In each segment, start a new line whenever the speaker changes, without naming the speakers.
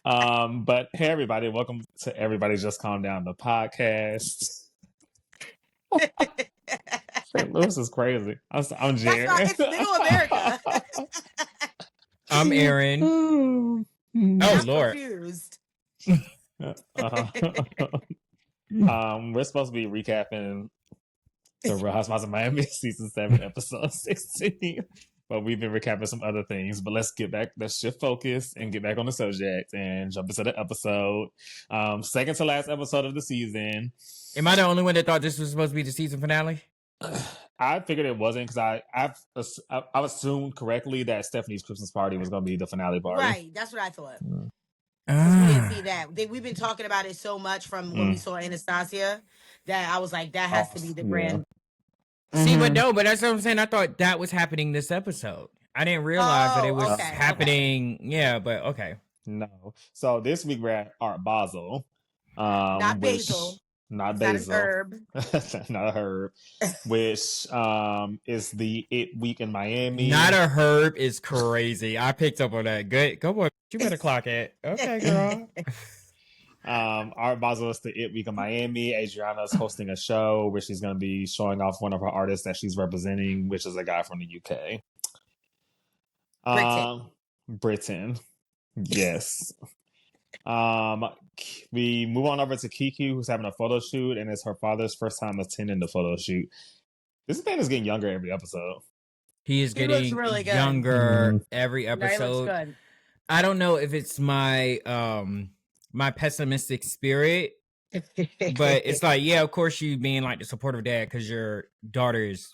But hey, everybody, welcome to Everybody Just Calm Down, the podcast. St. Louis is crazy. I'm
That's
Jared.
why it's Middle America.
I'm Aaron. Oh,
I'm
Lord.
confused.
We're supposed to be recapping the Real Housewives of Miami season 7, episode 16. But we've been recapping some other things. But let's shift focus and get back on the subject and jump into the episode. Second to last episode of the season.
Am I the only one that thought this was supposed to be the season finale?
I figured it wasn't because I assumed correctly that Stephanie's Christmas party was going to be the finale party.
Right, that's what I thought. We didn't see that. We've been talking about it so much from when we saw Anastasia that I was like, that has to be the grand.
See, but that's what I'm saying. I thought that was happening this episode. I didn't realize that it was happening. Okay. Yeah, but okay.
No. So this week we're at Art Basel.
Not Basil.
Not Basil.
Not a herb.
Not a herb. Which is the It week in Miami.
Not a herb is crazy. I picked up on that. Good. Go boy. You better clock it. Okay, girl.
Art Basel is the It week in Miami. Adriana is hosting a show where she's going to be showing off one of her artists that she's representing, which is a guy from the UK. Britain. Yes. We move on over to Kiki, who's having a photo shoot, and it's her father's first time attending the photo shoot. This man is getting younger every episode.
He is getting really younger every episode.
Looks good.
I don't know if it's my my pessimistic spirit, but it's like, yeah, of course you being like the supportive dad because your daughter is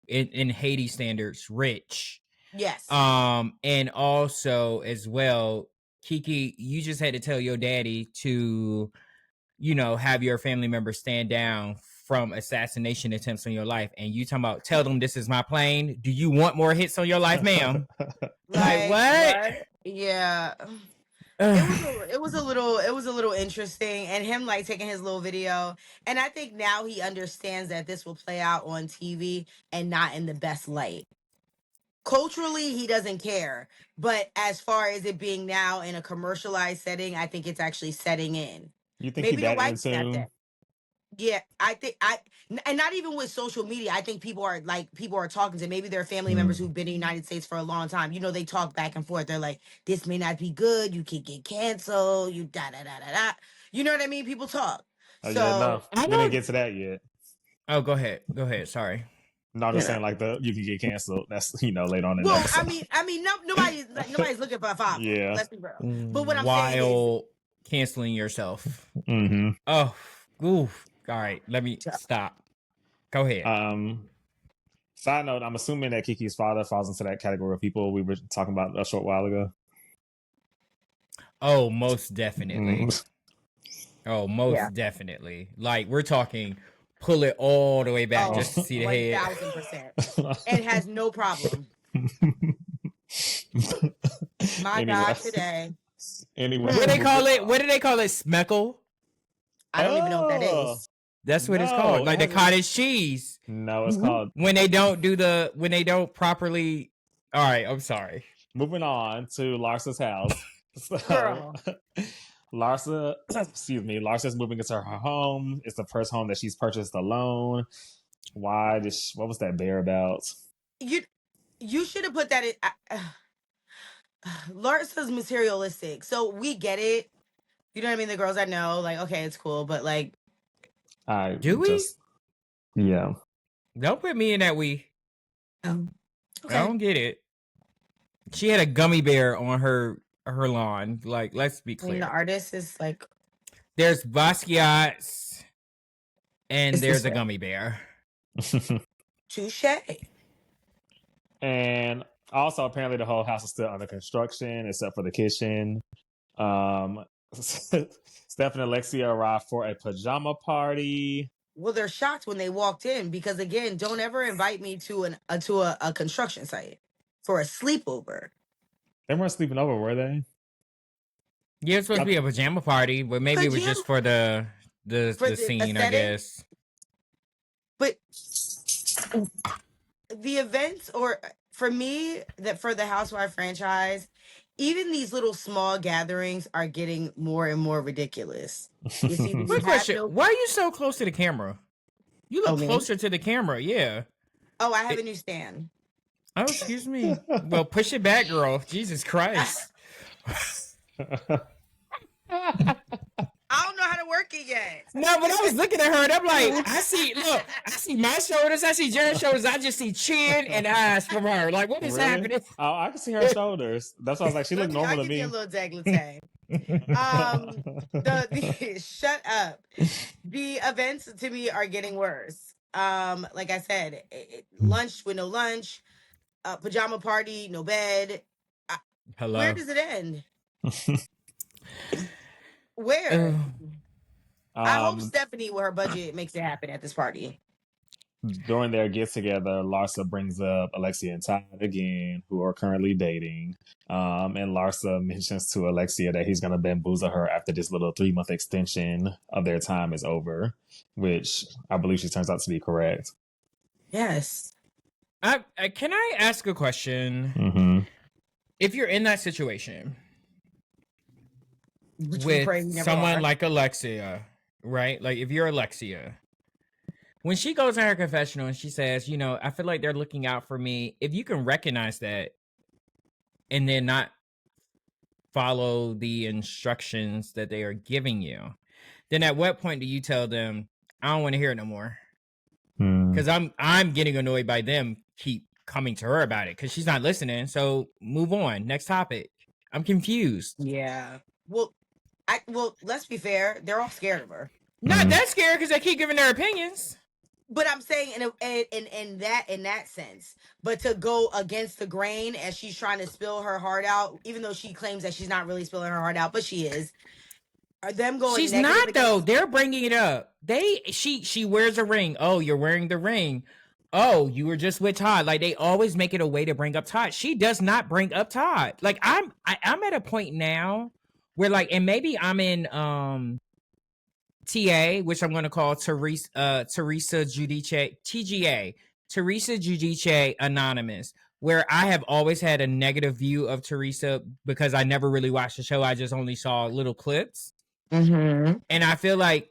in Haiti standards rich.
Yes.
And also as well, Kiki, you just had to tell your daddy to, have your family members stand down from assassination attempts on your life. And you talking about, tell them this is my plane. Do you want more hits on your life, ma'am? Like what?
Yeah. It was a little interesting, and him like taking his little video. And I think now he understands that this will play out on TV and not in the best light. Culturally, he doesn't care, but as far as it being now in a commercialized setting, I think it's actually setting in.
You think maybe the wife snapped it?
Yeah, I think and not even with social media. I think people are talking to maybe their family members who've been in the United States for a long time. They talk back and forth. They're like, "This may not be good. You could get canceled. You da da da da da." You know what I mean? People talk.
We didn't get to that yet.
Oh, go ahead. Sorry.
No, I'm just saying like you can get canceled. That's later on in
the
episode.
I mean, nobody's looking for a father.
Yeah,
let's be real. But what I'm
saying
is
canceling yourself.
Mm-hmm.
Oh, oof. All right, let me stop. Go ahead.
Side note: I'm assuming that Kiki's father falls into that category of people we were talking about a short while ago.
Oh, most definitely. Definitely. Like we're talking. Pull it all the way back just to see the head.
1,000%. And has no problem. My God, today.
Anyway,
what do they call it? What do they call it? Smeckle?
I don't even know what that is.
That's what it's called. Like the cottage cheese.
No, it's called
when they don't properly. All right, I'm sorry.
Moving on to Larsa's house.
Girl.
Larsa's moving into her home. It's the first home that she's purchased alone. What was that bear about?
You should have put that in. Larsa's materialistic, so we get it. You know what I mean? The girls I know, like, okay, it's cool, but like,
we?
Yeah.
Don't put me in that we.
Okay.
I don't get it. She had a gummy bear on her lawn. Like, let's be clear.
The artist is like,
there's Basquiat's and there's a gummy bear.
Touche.
And also, apparently, the whole house is still under construction except for the kitchen. Steph and Alexia arrived for a pajama party.
Well, they're shocked when they walked in because, again, don't ever invite me to a construction site for a sleepover.
They weren't sleeping over, were they?
Yeah, it's supposed to be a pajama party, but maybe it was just for the scene, aesthetic? I guess.
But the events, or for me, that for the Housewife franchise, even these little small gatherings are getting more and more ridiculous. You see, you
Quick
have
question:
no.
why are you so close to the camera? You
Oh,
look
me?
closer to the camera. Yeah.
Oh, I have a new stand.
Oh, excuse me. Well, push it back, girl. Jesus Christ.
I don't know how to work it yet.
No, but I was looking at her and I'm like, I see my shoulders, I see Jared's shoulders, I just see chin and eyes from her. Like, what is
Really?
happening?
Oh, I can see her shoulders. That's why I was like, she looked normal
I'll
to
give you a
me.
little décolleté. The shut up. The events to me are getting worse. Like I said, lunch with no lunch, pajama party, no bed.
Hello.
Where does it end? Where? I hope Stephanie, with her budget, makes it happen at this party.
During their get together, Larsa brings up Alexia and Todd again, who are currently dating. And Larsa mentions to Alexia that he's going to bamboozle her after this little 3-month extension of their time is over, which I believe she turns out to be correct.
Yes.
Can I ask a question?
Mm-hmm.
If you're in that situation
Which
with someone like Alexia, right? Like if you're Alexia, when she goes in her confessional and she says, you know, I feel like they're looking out for me. If you can recognize that and then not follow the instructions that they are giving you, then at what point do you tell them, I don't want to hear it no more? Because I'm getting annoyed by them keep coming to her about it because she's not listening. So move on. Next topic. I'm confused.
Yeah. Well, let's be fair. They're all scared of her.
Not that scared because they keep giving their opinions.
But I'm saying in that sense, but to go against the grain as she's trying to spill her heart out, even though she claims that she's not really spilling her heart out, but she is. Are them going?
She's not though. They're bringing it up. She wears a ring. Oh, you're wearing the ring. Oh, you were just with Todd. Like they always make it a way to bring up Todd. She does not bring up Todd. Like I'm at a point now where like, and maybe I'm in TA, which I'm going to call Teresa Giudice, TGA, Teresa Giudice Anonymous, where I have always had a negative view of Teresa because I never really watched the show. I just only saw little clips.
Mm-hmm.
And I feel like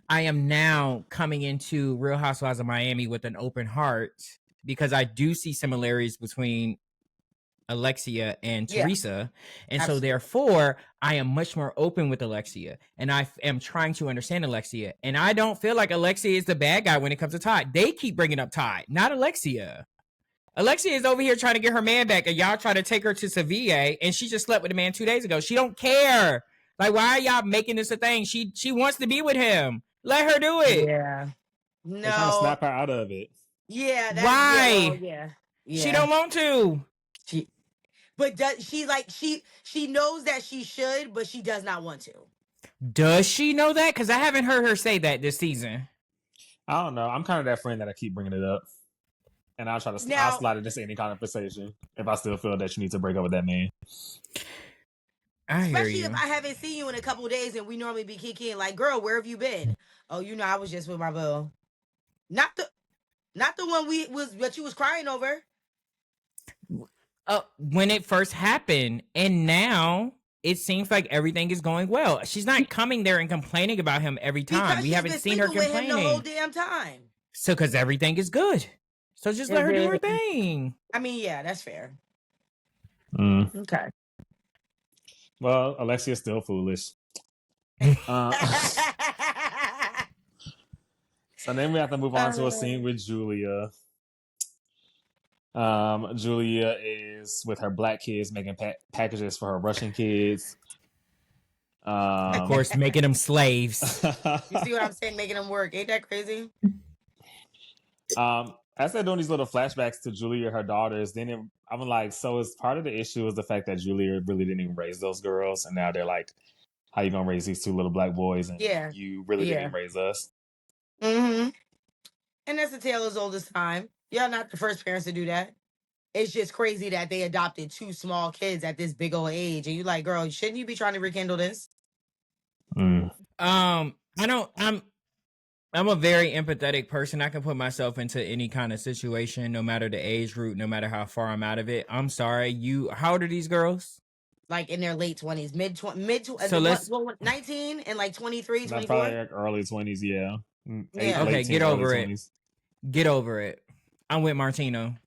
I am now coming into Real Housewives of Miami with an open heart because I do see similarities between Alexia and Teresa. And absolutely. So therefore I am much more open with Alexia and I am trying to understand Alexia. And I don't feel like Alexia is the bad guy when it comes to Todd. They keep bringing up Todd, not Alexia. Alexia is over here trying to get her man back and y'all try to take her to Sevilla and she just slept with the man 2 days ago. She don't care. Like, why are y'all making this a thing? She wants to be with him. Let her do it.
Yeah. No.
They're trying to snap her out of it.
Yeah.
Why?
Yeah.
She don't want to.
But does she she knows that she should, but she does not want to.
Does she know that? Because I haven't heard her say that this season.
I don't know. I'm kind of that friend that I keep bringing it up. And I'll slide it into any conversation if I still feel that you need to break up with that man.
Especially if I haven't seen you in a couple of days and we normally be Kiki and like, girl, where have you been? Oh, you know, I was just with my boo. Not the one that you was crying over.
When it first happened, and now it seems like everything is going well. She's not coming there and complaining about him every time.
Because
we haven't seen her complaining
with him the whole damn time.
So, because everything is good, so just let her do her thing.
I mean, yeah, that's fair.
Okay. Well, Alexia's still foolish. So then we have to move on to a scene with Julia. Julia is with her black kids making packages for her Russian kids.
Of course, making them slaves.
You see what I'm saying? Making them work. Ain't that crazy?
As they're doing these little flashbacks to Julia and her daughters, then I'm like, so is part of the issue is the fact that Julia really didn't even raise those girls, and now they're like, how you gonna raise these 2 little black boys, and you really didn't even raise us?
Mm-hmm. And that's a tale as old as time. Y'all not the first parents to do that. It's just crazy that they adopted 2 small kids at this big old age, and you like, girl, shouldn't you be trying to rekindle this?
I'm a very empathetic person. I can put myself into any kind of situation, no matter the age group, no matter how far I'm out of it. I'm sorry. How old are these girls?
like in their late 20s,
So let's
19 and like 23,
Not
24.
probably like early 20s, yeah.
Yeah.
Okay,
Late
get
teens, early
over it.
20s.
Get over it. I'm with Martina.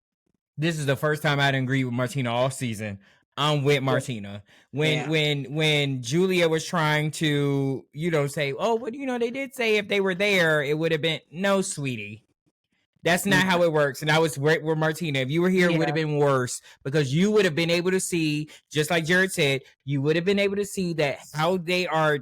This is the first time I didn't agree with Martina all season. I'm with Martina. When Julia was trying to, say, oh, what they did say if they were there, it would have been no, sweetie. That's not how it works. And I was right with Martina. If you were here, it would have been worse because you would have been able to see, just like Jared said, you would have been able to see that how they are,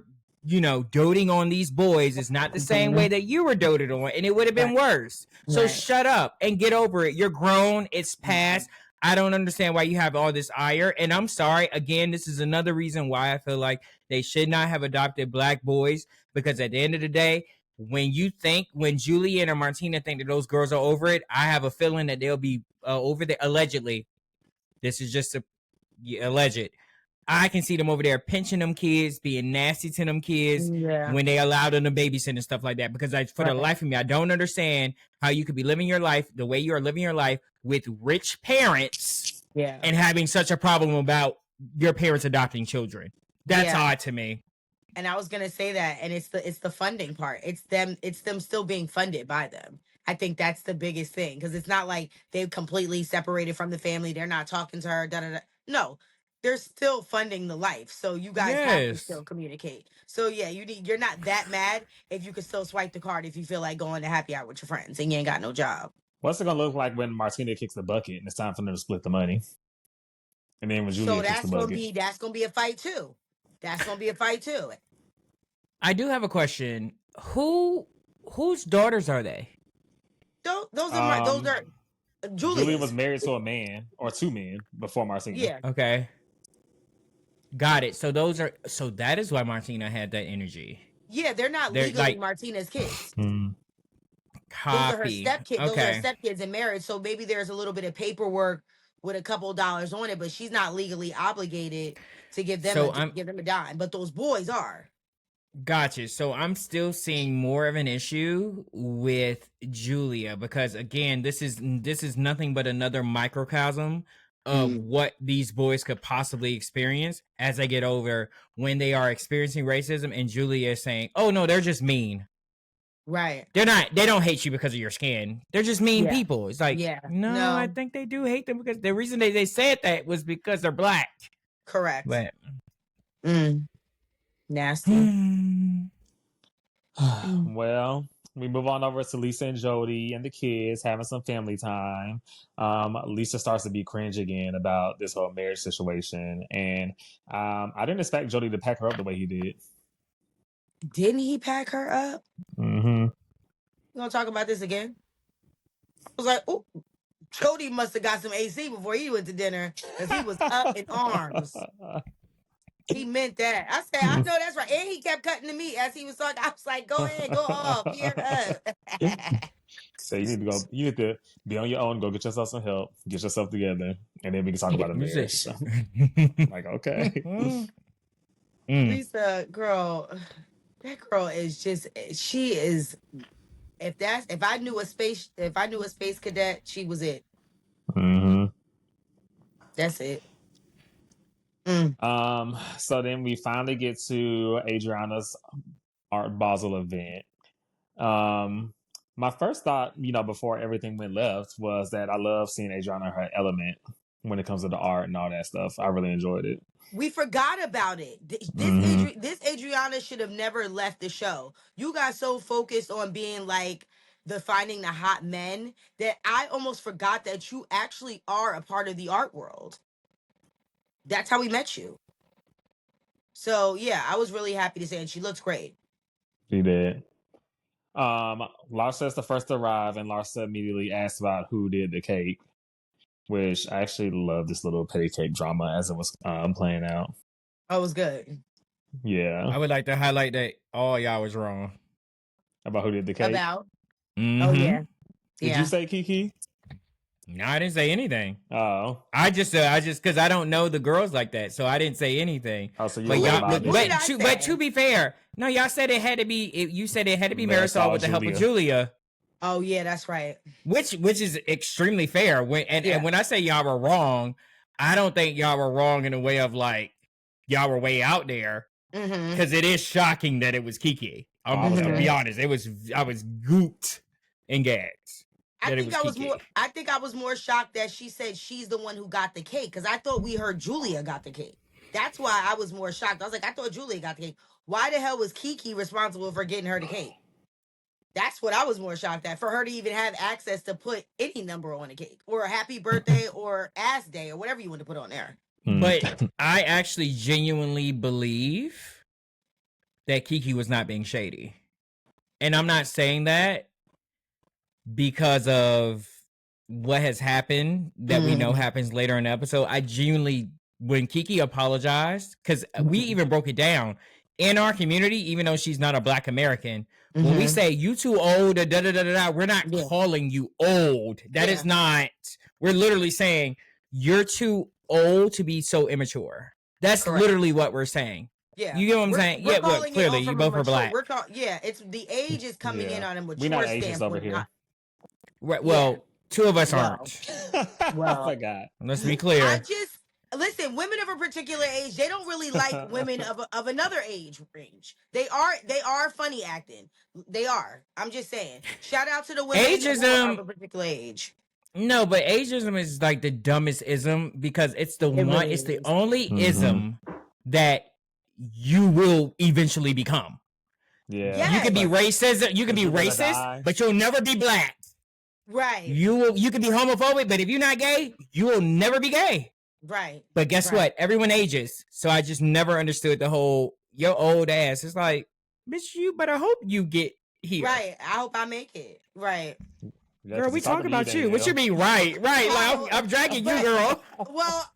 doting on these boys is not the same way that you were doted on, and it would have been worse. So shut up and get over it. You're grown. It's past. I don't understand why you have all this ire. And I'm sorry. Again, this is another reason why I feel like they should not have adopted black boys, because at the end of the day, when Julian or Martina think that those girls are over it, I have a feeling that they'll be over there. Allegedly, this is just alleged. I can see them over there pinching them kids, being nasty to them kids when they allow them to babysit and stuff like that. Because for the life of me, I don't understand how you could be living your life the way you are living your life with rich parents and having such a problem about your parents adopting children. That's odd to me.
And I was gonna say that, and it's the funding part. It's them still being funded by them. I think that's the biggest thing, because it's not like they've completely separated from the family. They're not talking to her. No, they're still funding the life. So you guys have to still communicate. So yeah, you're not that mad if you can still swipe the card if you feel like going to happy hour with your friends and you ain't got no job.
What's it gonna look like when Martina kicks the bucket and it's time for them to split the money? And then when Julia kicks the bucket,
that's gonna be a fight too. That's gonna be a fight too.
I do have a question. Whose daughters are they?
Those are
Julia was married to a man or two men before Martina.
Yeah.
Okay. Got it. So that is why Martina had that energy.
Yeah, they're legally like, Martina's kids.
Copy.
Those are her stepkids.
Okay.
Those are her stepkids in marriage. So maybe there's a little bit of paperwork with a couple dollars on it, but she's not legally obligated to give them give them a dime. But those boys are.
Gotcha. So I'm still seeing more of an issue with Julia, because again, this is nothing but another microcosm of what these boys could possibly experience as they get older when they are experiencing racism, and Julia is saying, "Oh no, they're just mean."
Right.
They don't hate you because of your skin. They're just mean people. It's like, no, I think they do hate them because the reason they said that was because they're black.
Correct.
But
nasty.
Well, we move on over to Lisa and Jody and the kids having some family time. Lisa starts to be cringe again about this whole marriage situation. And I didn't expect Jody to pack her up the way he did.
Didn't he pack her up?
Mm-hmm.
You gonna talk about this again? I was like, oh, Jody must have got some AC before he went to dinner, because he was up in arms. He meant that. I said, I know that's right. And he kept cutting the meat as he was talking. I was like, go ahead, go off. Hear us.
So you need to be on your own, go get yourself some help, get yourself together, and then we can talk about a marriage. So, like, okay.
Lisa, girl, that girl is just, she is, if I knew a space cadet, she was it.
Mm-hmm.
That's it.
So then we finally get to Adriana's Art Basel event. My first thought, before everything went left, was that I love seeing Adriana in her element when it comes to the art and all that stuff. I really enjoyed it.
We forgot about it. This Adriana should have never left the show. You got so focused on being like finding the hot men that I almost forgot that you actually are a part of the art world. That's how we met you. So yeah, I was really happy to say, and she looks great.
She did. Larsa's the first to arrive, and Larsa immediately asked about who did the cake, which I actually love this little petty cake drama as it was playing out.
Oh, it was good.
Yeah.
I would like to highlight that all y'all was wrong.
About who did the cake?
About?
Mm-hmm.
Oh, yeah.
Did you say Kiki?
No, I didn't say anything.
Oh.
I just because I don't know the girls like that, so I didn't say anything.
Oh, so you
but to be fair, no, y'all said it had to be. You said it had to be Marisol with the help of Julia.
Oh yeah, that's right.
Which is extremely fair. And when I say y'all were wrong, I don't think y'all were wrong in a way of like y'all were way out there, because it is shocking that it was Kiki. I'll be honest. I was gooped and gagged.
I think I was more shocked that she said she's the one who got the cake, because I thought we heard Julia got the cake. That's why I was more shocked. I was like, I thought Julia got the cake. Why the hell was Kiki responsible for getting her the cake? That's what I was more shocked at, for her to even have access to put any number on a cake, or a happy birthday or ass day or whatever you want to put on there.
But I actually genuinely believe that Kiki was not being shady. And I'm not saying that because of what has happened that we know happens later in the episode. I genuinely, when Kiki apologized, because we even broke it down in our community, even though she's not a Black American, when we say you too old, we're not calling you old. That is not, we're literally saying you're too old to be so immature. That's literally what we're saying. Yeah, you get what I'm saying? Yeah, well, clearly you both are Black.
It's the age is coming in on a mature
we're not Asians over here.
Right. Well, two of us aren't.
Well, I forgot.
Let's be clear.
Listen, women of a particular age, they don't really like women of another age range. They are funny acting. They are. I'm just saying. Shout out to the women of a particular age.
No, but ageism is like the dumbest ism, because it's the only ism that you will eventually become. Yeah. Yes. You can be racist, but you'll never be Black.
Right.
You can be homophobic, but if you're not gay, you will never be gay.
Right.
But guess what? Everyone ages. So I just never understood the whole your old ass. It's like, bitch, you better hope you get here.
Right. I hope I make it. Right.
Girl, we talk about you. What you mean, right? Like, I'm dragging you, girl.
Well,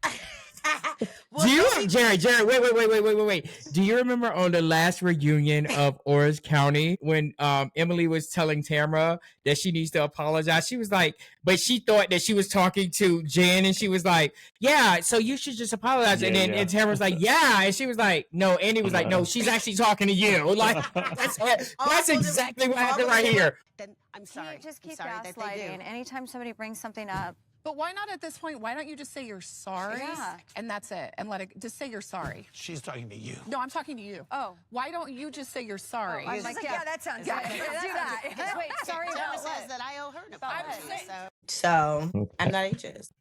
do you, Jared, wait. Do you remember on the last reunion of Orange County when Emily was telling Tamara that she needs to apologize? She was like, but she thought that she was talking to Jen, and she was like, yeah, so you should just apologize. And then and Tamara was like, yeah. And she was like, no. Andy was like, no, she's actually talking to you. Like, that's exactly what happened right here.
Then I'm sorry.
Just keep gaslighting. Anytime somebody brings something up.
But why not at this point? Why don't you just say you're sorry? Yeah. And that's it. And let it, just say you're sorry.
She's talking to you.
No, I'm talking to you.
Oh.
Why don't you just say you're sorry?
Oh, I'm like, yeah, that sounds good. Let's do that.
Wait, sorry
Tamara
says
that I owe her an apology.
So I'm not ageist.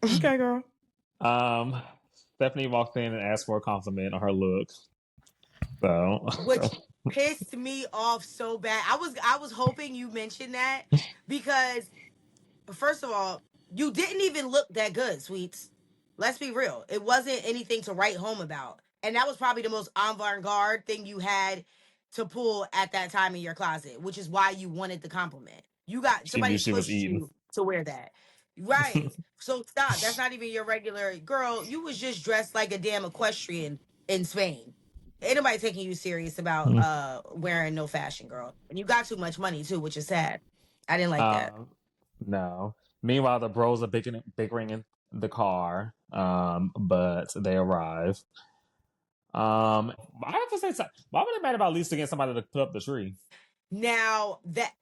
Okay, girl.
Stephanie walked in and asked for a compliment on her look. So
which pissed me off so bad. I was hoping you mentioned that, because first of all, you didn't even look that good, Sweets. Let's be real. It wasn't anything to write home about. And that was probably the most avant-garde thing you had to pull at that time in your closet, which is why you wanted the compliment. You got somebody pushed you to wear that. Right. So stop. That's not even your regular girl. You was just dressed like a damn equestrian in Spain. Ain't nobody taking you serious about wearing no fashion, girl. And you got too much money too, which is sad. I didn't like that.
No. Meanwhile, the bros are bickering in the car, but they arrive. I have to say, why were they mad about Lisa getting somebody to put up the tree?
Now that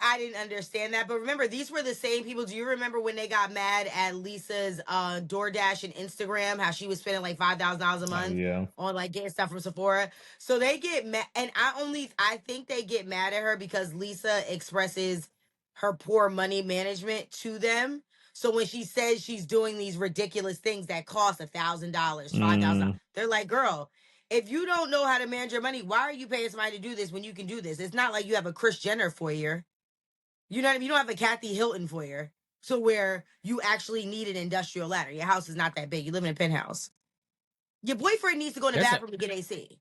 I didn't understand that, but remember, these were the same people. Do you remember when they got mad at Lisa's DoorDash and Instagram, how she was spending like $5,000 a month on like getting stuff from Sephora? So they get mad, and I think they get mad at her because Lisa expresses her poor money management to them. So when she says she's doing these ridiculous things that cost $1,000, $5,000, they're like, girl, if you don't know how to manage your money, why are you paying somebody to do this when you can do this? It's not like you have a Kris Jenner foyer. You know what I mean? You don't have a Kathy Hilton foyer. So where you actually need an industrial ladder. Your house is not that big. You live in a penthouse. Your boyfriend needs to go in the bathroom to get AC.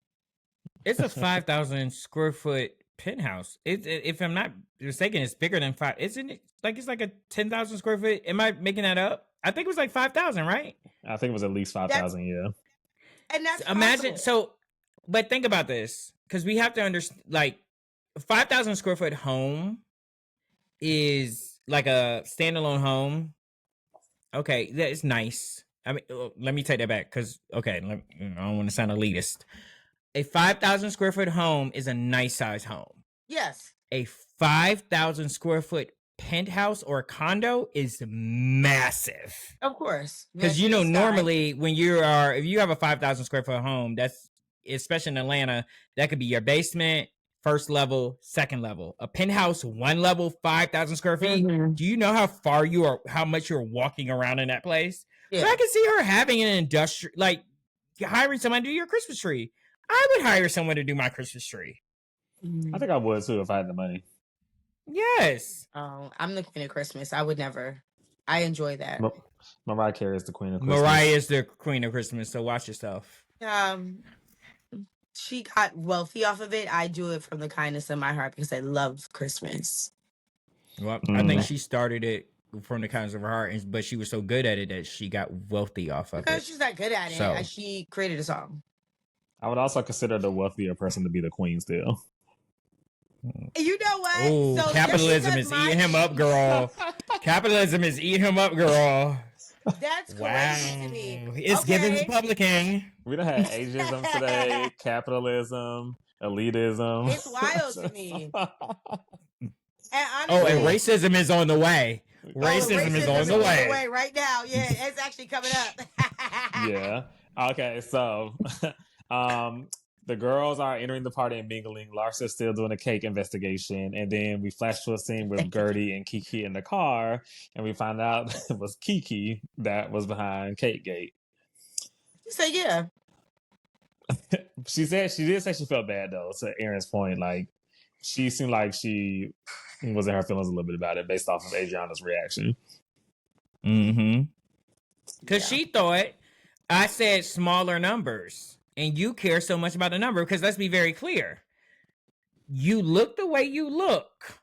It's a 5,000 square foot penthouse. If I'm not mistaken, it's bigger than 5. Isn't it? Like it's like a 10,000 square foot. Am I making that up? I think it was like 5,000, right?
I think it was at least 5,000. Yeah.
And that's
imagine
possible.
But think about this, because we have to understand, like, 5,000 square foot home is like a standalone home. Okay, that's nice. I mean, let me take that back, because I don't want to sound elitist. A 5,000 square foot home is a nice size home.
Yes.
A 5,000 square foot penthouse or condo is massive.
Of course.
Because you know, normally when if you have a 5,000 square foot home, that's, especially in Atlanta, that could be your basement, first level, second level. A penthouse, one level, 5,000 square feet. Do you know how much you're walking around in that place? Yeah. So I can see her having an industrial, like hiring someone to do your Christmas tree. I would hire someone to do my Christmas tree.
I think I would too if I had the money.
Yes.
Oh, I'm the queen of Christmas. I would never. I enjoy that.
Mariah Carey is the queen of Christmas.
Mariah is the queen of Christmas, so watch yourself.
She got wealthy off of it. I do it from the kindness of my heart because I love Christmas.
Well, I think she started it from the kindness of her heart, but she was so good at it that she got wealthy off of it.
Because she's not good at it. So, she created a song.
I would also consider the wealthier person to be the queen still.
You know what?
Oh, so capitalism is eating him up, girl. Capitalism is eating him up, girl.
That's crazy to me.
It's giving Republican.
We don't have ageism today, capitalism, elitism.
It's wild to me.
And racism is on the way. Racism is on the way.
Right now. Yeah, it's actually coming up.
Yeah. Okay, so the girls are entering the party and mingling. Larsa's still doing a cake investigation. And then we flash to a scene with Gertie and Kiki in the car. And we find out it was Kiki that was behind Cake Gate.
So, yeah.
She did say she felt bad, though, to Aaron's point. Like, she seemed like she was in her feelings a little bit about it based off of Adriana's reaction.
Because she thought I said smaller numbers. And you care so much about the number because let's be very clear. You look the way you look,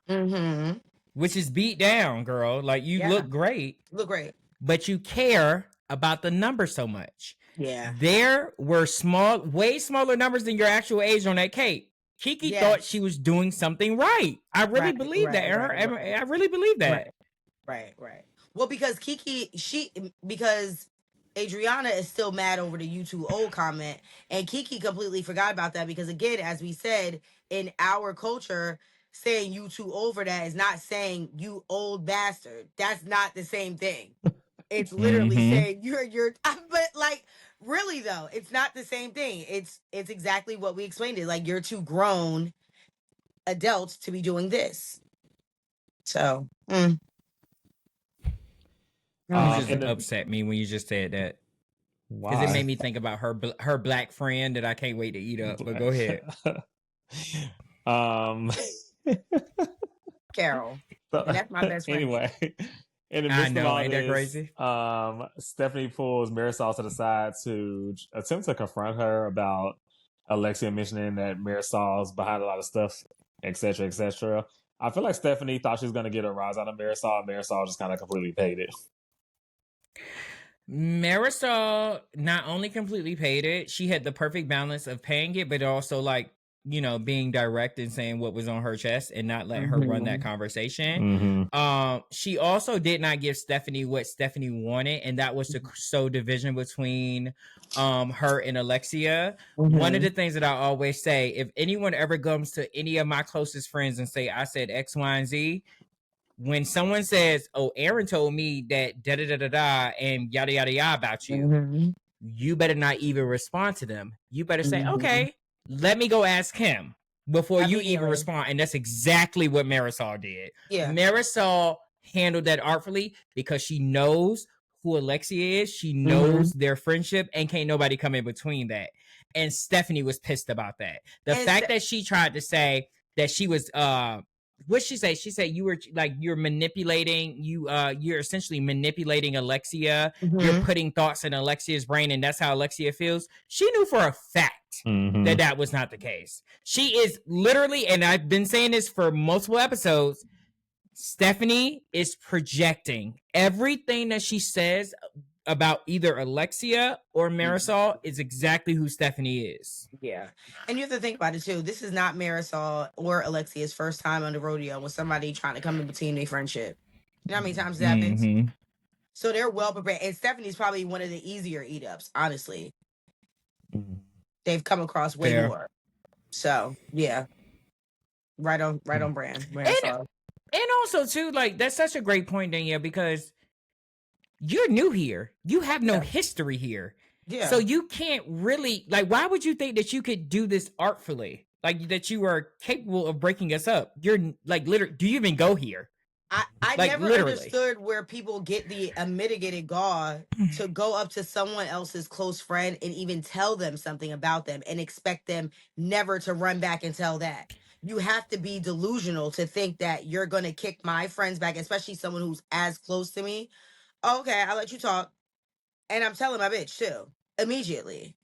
which is beat down, girl. Like you look great.
Look great.
But you care about the number so much.
Yeah.
There were way smaller numbers than your actual age on that cake. Kiki thought she was doing something right. I really believe that. I really believe that.
Right. Well, because because Adriana is still mad over the "you too old" comment, and Kiki completely forgot about that because, again, as we said, in our culture, saying "you too old" for that is not saying "you old bastard." That's not the same thing. It's literally saying you're. But like, really though, it's not the same thing. It's exactly what we explained it. Like you're too grown adults to be doing this. So.
You just upset me when you just said that. Because it made me think about her black friend that I can't wait to eat up. But go ahead.
Carol. That's my best friend.
Anyway, in the midst of all
ain't that crazy?
Stephanie pulls Marisol to the side to attempt to confront her about Alexia mentioning that Marisol's behind a lot of stuff, etc., etc. I feel like Stephanie thought she was going to get a rise out of Marisol. Marisol just kind of completely paid it.
Marisol not only completely paid it, she had the perfect balance of paying it, but also like, you know, being direct and saying what was on her chest and not letting her run that conversation. She also did not give Stephanie what Stephanie wanted, and that was to sow division between her and Alexia. One of the things that I always say, if anyone ever comes to any of my closest friends and say I said X, Y, and Z, when someone says, "Oh, Aaron told me that da da da da da and yada yada yada about you," you better not even respond to them. You better say, "Okay, let me go ask him," before you even respond. And that's exactly what Marisol did. Yeah, Marisol handled that artfully because she knows who Alexia is. She knows their friendship, and can't nobody come in between that. And Stephanie was pissed about that. The fact that she tried to say that she was what'd she say? She said you were like, you're manipulating, you're essentially manipulating Alexia. You're putting thoughts in Alexia's brain, and that's how Alexia feels. She knew for a fact that was not the case. She is literally, and I've been saying this for multiple episodes, Stephanie is projecting everything that she says about either Alexia or Marisol is exactly who Stephanie is.
Yeah. And you have to think about it too. This is not Marisol or Alexia's first time on the rodeo with somebody trying to come in between their friendship. You know how many times that happens? So they're well prepared. And Stephanie's probably one of the easier eat ups, honestly. They've come across way more. So yeah. Right on brand. Marisol.
And also, too, like, that's such a great point, Danielle, because you're new here. You have no history here.
Yeah.
So you can't really, like, why would you think that you could do this artfully? Like, that you are capable of breaking us up? You're, like, literally, do you even go here?
I
Like,
never
literally.
understood where people get the unmitigated gall to go up to someone else's close friend and even tell them something about them and expect them never to run back and tell that. You have to be delusional to think that you're going to kick my friends back, especially someone who's as close to me. Okay, I'll let you talk. And I'm telling my bitch too, immediately.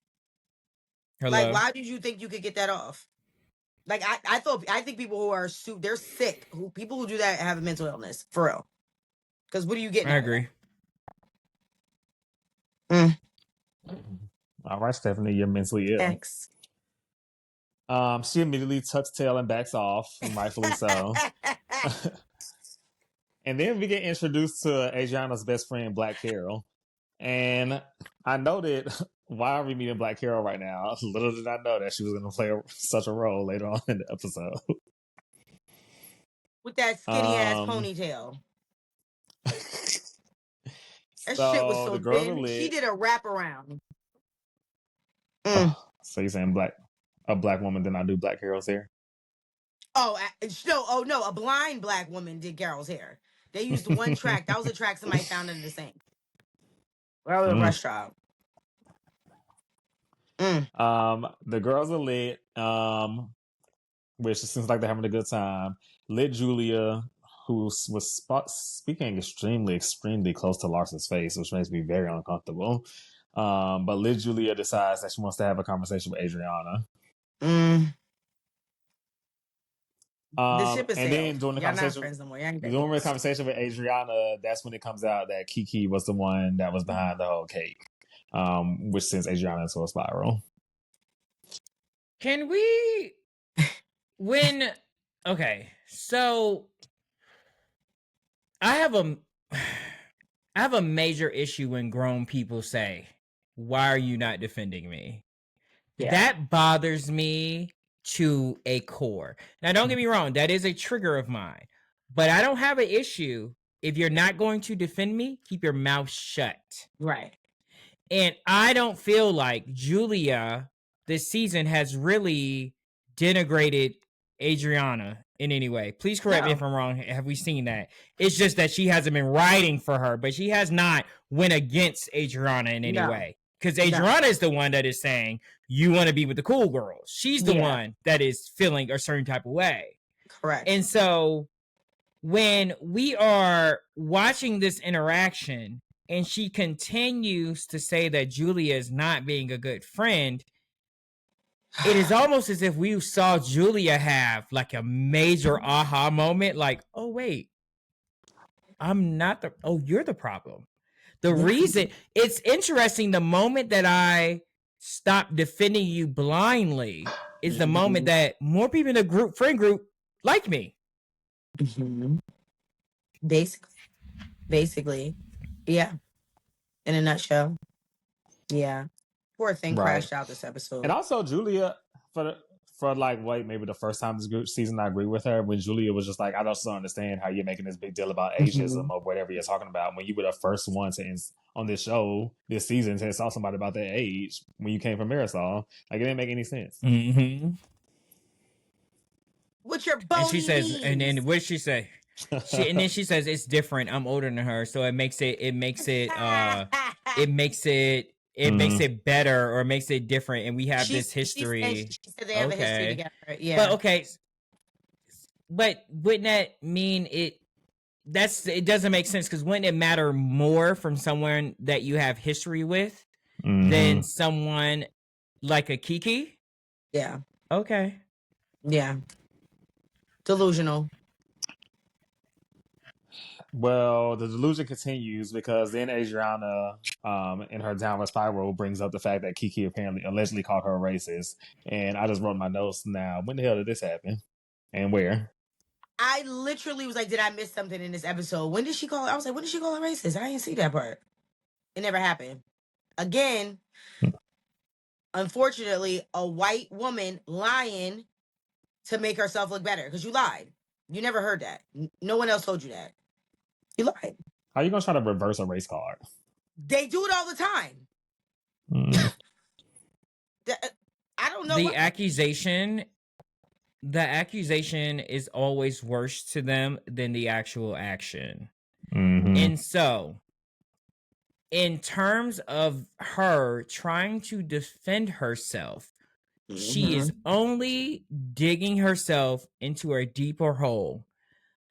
Hello?
Like, why did you think you could get that off? Like, I think people who are they're sick. People who do that have a mental illness, for real. Because what are you getting?
I agree.
All right, Stephanie, you're mentally ill.
Thanks.
She immediately tucks tail and backs off, and rightfully so. And then we get introduced to Adriana's best friend, Black Carol. And I noted, why are we meeting Black Carol right now? Little did I know that she was going to play such a role later on in the episode.
With that skinny ass ponytail. That
So
shit was so
the girls are
thin.
lit.
She did a wraparound.
So you're saying a black woman did not do Black Carol's hair?
Oh no, a blind black woman did Carol's hair. They used one track. That was a track somebody found under the sink. Where was the restaurant?
The girls are lit, which seems like they're having a good time. Lit Julia, who was speaking extremely close to Larson's face, which makes me very uncomfortable. But Lit Julia decides that she wants to have a conversation with Adriana.
The ship is
and
sailed.
then during the
Y'all
conversation,
not friends no more. Y'all
during the conversation with Adriana, that's when it comes out that Kiki was the one that was behind the whole cake, which sends Adriana into a spiral.
Can we okay, so I have a major issue when grown people say, "Why are you not defending me?" Yeah. That bothers me to a core. Now, don't get me wrong, that is a trigger of mine, but I don't have an issue if you're not going to defend me. Keep your mouth shut.
Right.
And I don't feel like Julia this season has really denigrated Adriana in any way. Please correct me if I'm wrong. Have we seen that? It's just that she hasn't been writing for her, but she has not went against Adriana in any way. Because Adriana is the one that is saying, you want to be with the cool girls. She's the one that is feeling a certain type of way.
Correct.
And so when we are watching this interaction and she continues to say that Julia is not being a good friend, it is almost as if we saw Julia have like a major aha moment, like, oh, wait, you're the problem. The reason, it's interesting, the moment that I stopped defending you blindly is the moment that more people in the friend group like me.
Basically. Yeah. In a nutshell. Yeah. Poor thing crashed out this episode.
And also Julia, for like, maybe the first time this season I agree with her, when Julia was just like, I just don't understand how you're making this big deal about ageism or whatever you're talking about when you were the first one to on this show this season to insult somebody about their age when you came from Marisol. Like, it didn't make any sense.
With your bony
And she says,
knees.
and then what did she say? And then she says, it's different. I'm older than her, so it makes it better, or it makes it different, and we have this history.
She said they have a history together. Yeah.
But okay. But wouldn't that mean it doesn't make sense, because wouldn't it matter more from someone that you have history with than someone like a Kiki?
Yeah.
Okay.
Yeah. Delusional.
Well, the delusion continues because then Adriana, in her downward spiral, brings up the fact that Kiki allegedly called her a racist. And I just wrote my notes now. When the hell did this happen? And where?
I literally was like, did I miss something in this episode? When did she call her? I was like, when did she call her racist? I didn't see that part. It never happened. Again, unfortunately, a white woman lying to make herself look better, because you lied. You never heard that. No one else told you that. You lied.
How you gonna try to reverse a race card?
They do it all the time. I don't know.
The accusation is always worse to them than the actual action. And so, in terms of her trying to defend herself, she is only digging herself into a deeper hole.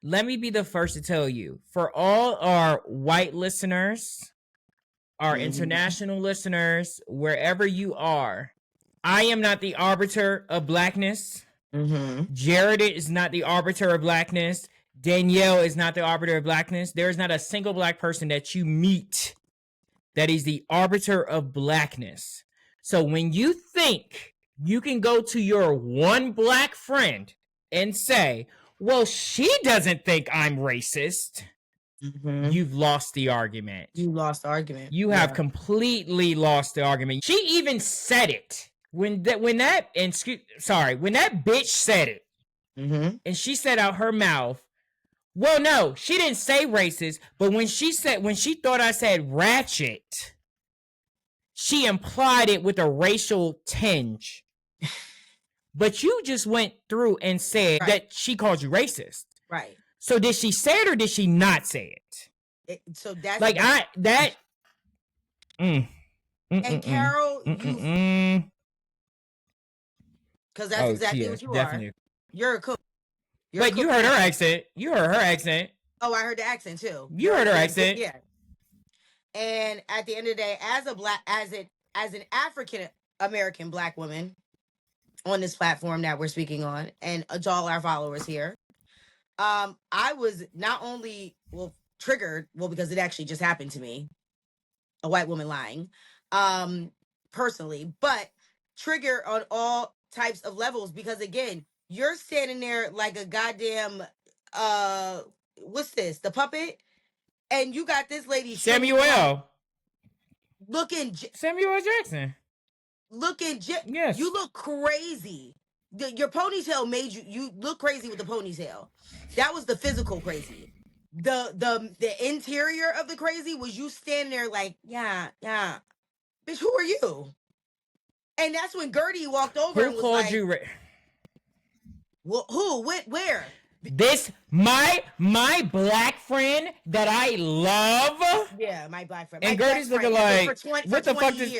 Let me be the first to tell you, for all our white listeners, our international listeners, wherever you are, I am not the arbiter of blackness. Jared is not the arbiter of blackness. Danielle is not the arbiter of blackness. There is not a single black person that you meet that is the arbiter of blackness. So when you think you can go to your one black friend and say, well, she doesn't think I'm racist, you've lost the argument.
You lost the argument.
You have completely lost the argument. She even said it. When that bitch said it, and she said out her mouth, well, no, she didn't say racist, but when she thought I said ratchet, she implied it with a racial tinge. But you just went through and said that she called you racist.
Right.
So did she say it or did she not say it?
So that's
like
and Carol, because that's exactly what you are. You're a cook.
But you heard her accent. You heard her accent.
Oh, I heard the accent too.
You heard her accent.
Yeah. And at the end of the day, as an African American black woman on this platform that we're speaking on, and to all our followers here, I was not only triggered, because it actually just happened to me, a white woman lying, personally, but trigger on all types of levels, because again, you're standing there like a goddamn what's this, the puppet, and you got this lady
Samuel Jackson
yes, you look crazy. Your ponytail made you look crazy with the ponytail. That was the physical crazy. The interior of the crazy was you standing there like, yeah, bitch, who are you? And that's when Gertie walked over and was
called
like,
you
well, who? Where?
This my black friend that I love.
Yeah, my black friend.
And Gertie's looking like, what the fuck is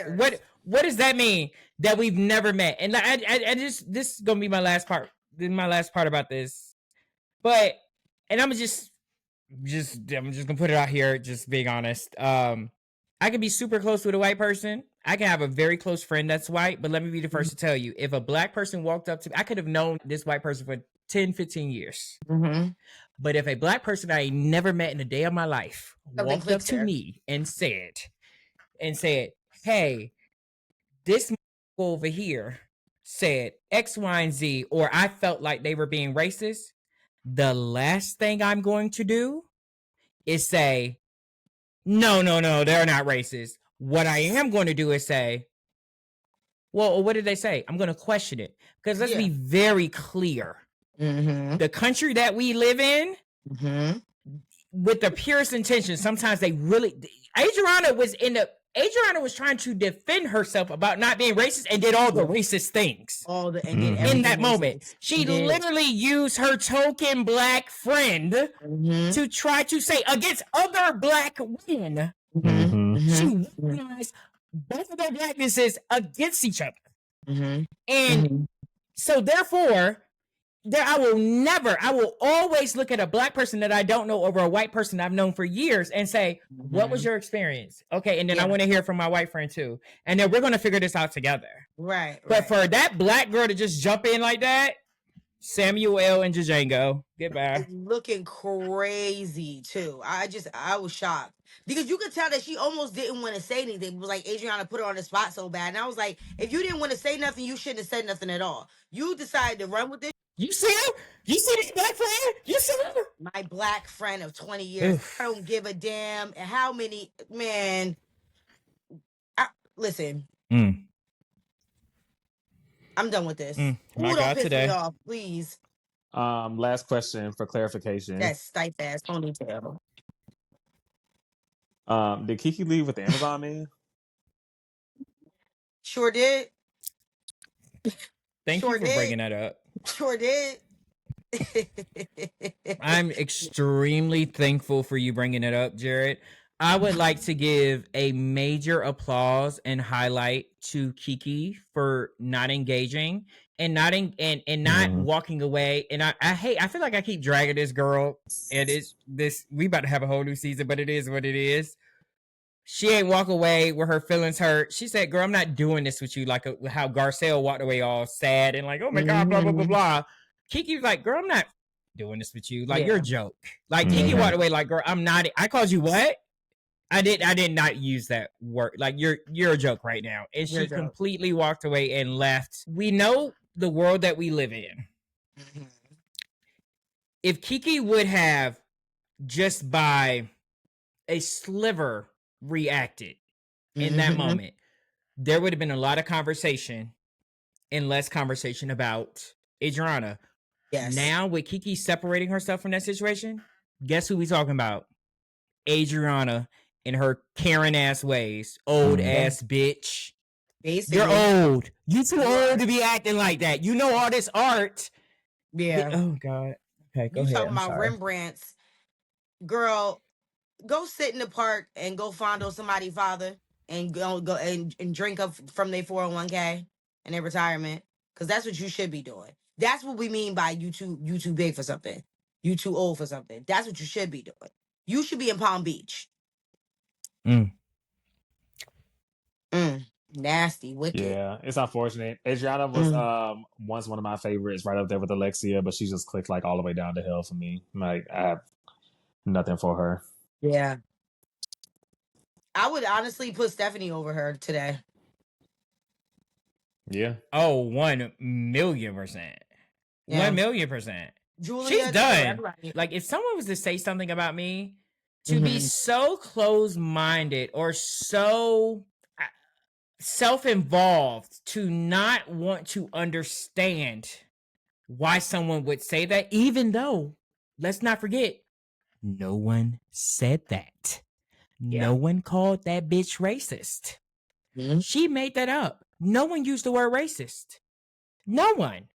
what does that mean that we've never met? And I just, this is gonna be my last part. This is my last part about this. But I'm just gonna put it out here, just being honest. I can be super close with a white person. I can have a very close friend that's white, but let me be the first to tell you, if a black person walked up to me, I could have known this white person for 10, 15 years. But if a black person I never met in a day of my life walked up to me and said, hey, this over here said X, Y, and Z, or I felt like they were being racist, the last thing I'm going to do is say, no, they're not racist. What I am going to do is say, well, what did they say? I'm going to question it. Because let's be very clear. The country that we live in, with the purest intentions, sometimes they really... Adriana was trying to defend herself about not being racist and did all the racist things. In that moment. She literally used her token black friend to try to say against other black women. She recognized both of their blacknesses against each other. And so therefore, I will always look at a black person that I don't know over a white person I've known for years and say, what was your experience? Okay, and then I want to hear from my white friend too. And then we're going to figure this out together.
Right.
But for that black girl to just jump in like that, Samuel and Django, goodbye.
Looking crazy too. I was shocked. Because you could tell that she almost didn't want to say anything. It was like Adriana put her on the spot so bad. And I was like, if you didn't want to say nothing, you shouldn't have said nothing at all. You decided to run with this.
You see him? You see this black friend? You see him?
My black friend of 20 years. I don't give a damn how many, man. Listen. I'm done with this.
My
Ooh,
God,
don't piss
today.
me off, please.
Last question for clarification.
That stipe ass ponytail.
Did Kiki leave with the Amazon man?
Sure did.
Thank you for bringing that up.
Sure did.
I'm extremely thankful for you bringing it up, Jared. I would like to give a major applause and highlight to Kiki for not engaging and not walking away. And I feel like I keep dragging this girl, and we about to have a whole new season, but it is what it is. She ain't walk away with her feelings hurt. She said, "Girl, I'm not doing this with you." Like how Garcelle walked away all sad and like, "Oh my God, blah blah blah blah." Kiki was like, "Girl, I'm not doing this with you. Like you're a joke." Like Kiki walked away like, "Girl, I'm not." I called you what? I did not use that word. Like you're a joke right now. And she completely walked away and left. We know the world that we live in. Mm-hmm. If Kiki would have just by a sliver reacted in that moment, there would have been a lot of conversation and less conversation about Adriana. Yes. Now with Kiki separating herself from that situation, guess who we talking about? Adriana in her Karen ass ways. Old ass bitch. Basically. You're old. You too old to be acting like that. You know all this art.
Yeah.
Oh God. Okay, go ahead.
You talking about Rembrandts. Girl, go sit in the park and go fondle somebody's father and go and drink up from their 401k and their retirement. Because that's what you should be doing. That's what we mean by you too big for something. You too old for something. That's what you should be doing. You should be in Palm Beach. Nasty, wicked.
Yeah, it's unfortunate. Adriana was once one of my favorites, right up there with Alexia, but she just clicked like all the way down to hell for me. Like I have nothing for her.
Yeah. I would honestly put Stephanie over her today.
Yeah.
Oh, 1,000,000%. Yeah. 1,000,000%.
Julia,
she's done. Like if someone was to say something about me, to be so close-minded or so self-involved to not want to understand why someone would say that, even though, let's not forget, no one said that. Yeah. No one called that bitch racist. She made that up. No one used the word racist. No one.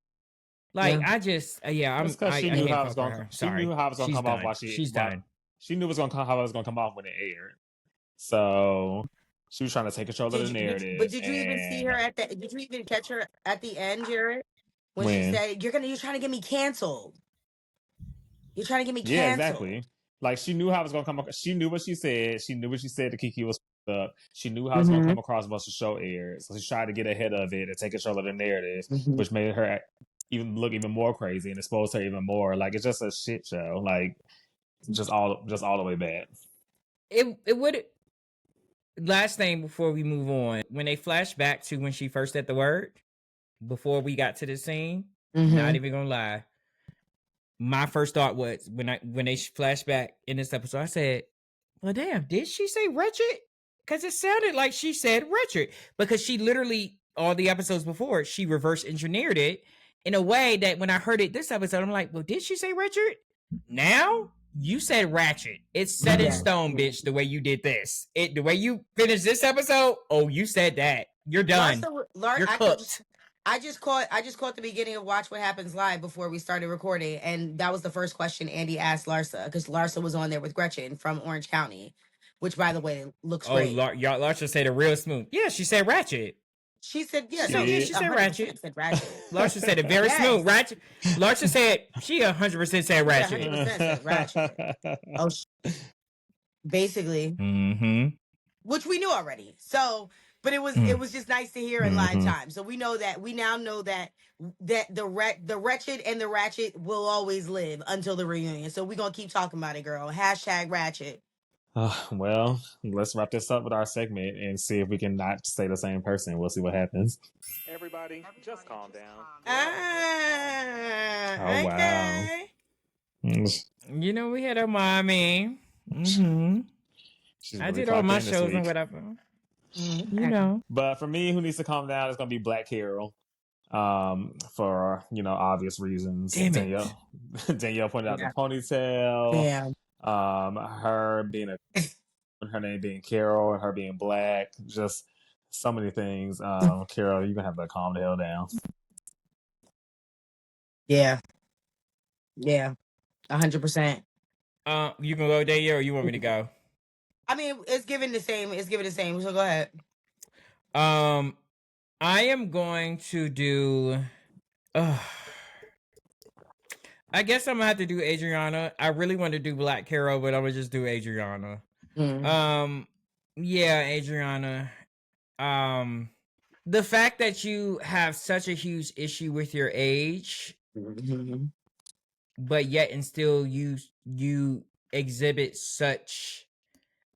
Like I just, I'm.
She knew how it was going. She knew how it was going to come off.
She's done.
She knew how it was going to come off when it aired. So she was trying to take control of the narrative.
But did you even see her at the? Did you even catch her at the end, Jared? When she said, "You're trying to get me canceled. You're trying to get me canceled."
Yeah, exactly. Like she knew how it was going to come. She knew what she said. She knew what she said to Kiki was up. She knew how it was going to come across once the show aired. So she tried to get ahead of it and take control of the narrative, which made her look even more crazy and exposed her even more. Like it's just a shit show. Like just all the way bad.
It would. Last thing before we move on, when they flash back to when she first said the word, before we got to the scene, not even gonna lie, my first thought was when they flash back in this episode, I said, "Well, damn, did she say wretched?" Because it sounded like she said wretched, because she literally all the episodes before she reverse engineered it in a way that when I heard it this episode, I'm like, "Well, did she say wretched?" Now you said ratchet. It's set in stone, bitch. The way you did this, the way you finished this episode. Oh, you said that. You're done. You're cooked.
I just caught the beginning of Watch What Happens Live before we started recording, and that was the first question Andy asked Larsa, because Larsa was on there with Gretchen from Orange County, which, by the way, looks great.
Larsa said it real smooth. Yeah, she said ratchet.
She said, yeah.
She said ratchet. Larsa said it very smooth. Ratchet. Larsa said, she 100% said ratchet.
100% said ratchet. Basically. Which we knew already. So, but it was just nice to hear in live time. So we now know that the wretched and the ratchet will always live until the reunion. So we're going to keep talking about it, girl. #ratchet.
Well, let's wrap this up with our segment and see if we can not say the same person. We'll see what happens. Everybody, just calm down.
Okay.
Wow.
You know, we had a mommy. I did all my shows and whatever. You know.
But for me, who needs to calm down is going to be Black Carol. for obvious reasons.
Damn it.
Danielle pointed out the
Yeah.
ponytail.
Yeah.
Her being her name being Carol and her being black, just so many things. Carol, you're gonna have to calm the hell down.
Yeah. Yeah. 100%.
You can go there, or you want me to go?
I mean, it's given the same. It's given the same. So go ahead.
I am going to do. I guess I'm gonna have to do Adriana. I really want to do Black Carol, but I'm gonna just do Adriana. Yeah, Adriana. The fact that you have such a huge issue with your age, but yet and still you exhibit such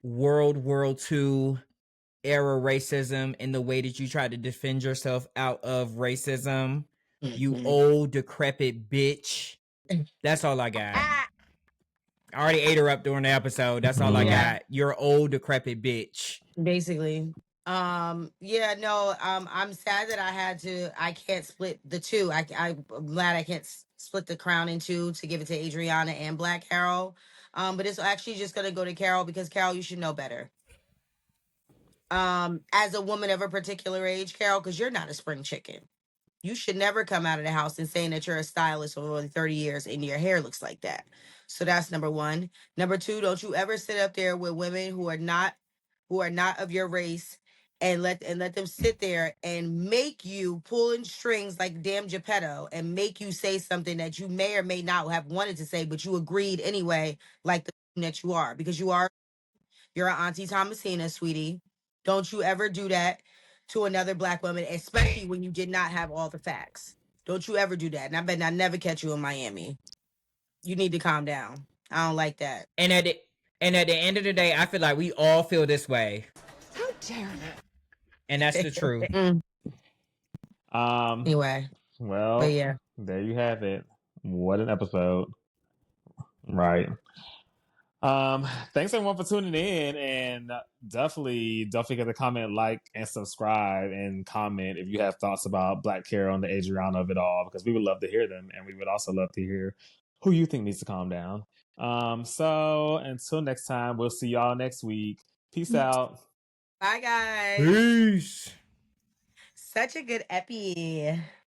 World War II era racism in the way that you try to defend yourself out of racism. You old decrepit bitch. That's all I got. I already ate her up during the episode. That's all I got. You're an old decrepit bitch.
Basically. I'm sad that I can't split the two. I'm glad I can't split the crown in two to give it to Adriana and Black Carol. But it's actually just gonna go to Carol because Carol, you should know better. As a woman of a particular age, Carol, because you're not a spring chicken. You should never come out of the house and saying that you're a stylist for more than 30 years and your hair looks like that. So that's number one. Number two, don't you ever sit up there with women who are not of your race and let them sit there and make you pulling strings like damn Geppetto and make you say something that you may or may not have wanted to say, but you agreed anyway, like the that you are, because you're an Auntie Thomasina, sweetie. Don't you ever do that to another Black woman, especially when you did not have all the facts. Don't you ever do that. And I bet I never catch you in Miami. You need to calm down. I don't like that.
And at the end of the day, I feel like we all feel this way.
How dare you?
And that's the truth.
Anyway.
Well,
but yeah.
There you have it. What an episode. Right. Thanks everyone for tuning in, and definitely don't forget to comment, like, and subscribe, and comment if you have thoughts about Black Carol and the Adriana of it all, because we would love to hear them, and we would also love to hear who you think needs to calm down. So until next time, we'll see y'all next week. Peace out.
Bye guys.
Peace.
Such a good epi.